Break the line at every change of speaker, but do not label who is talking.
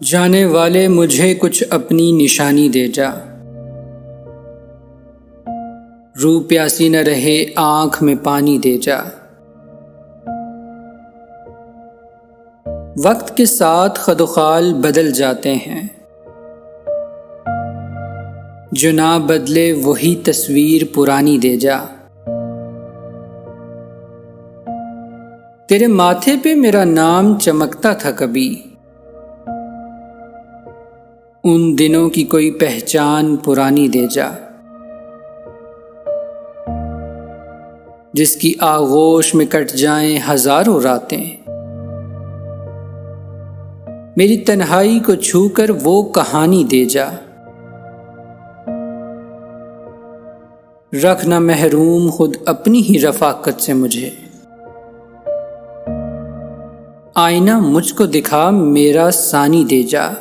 जाने वाले मुझे कुछ अपनी निशानी दे जा, रूह प्यासी न रहे आँख में पानी दे जा। वक्त के साथ खदोखाल बदल जाते हैं, जो ना बदले वही तस्वीर पुरानी दे जा। तेरे माथे पे मेरा नाम चमकता था कभी, उन दिनों की कोई पहचान पुरानी दे जा। जिसकी आगोश में कट जाएं हजारों रातें, मेरी तन्हाई को छूकर वो कहानी दे जा। रखना महरूम खुद अपनी ही रफाकत से मुझे, आईना मुझको दिखा मेरा सानी दे जा।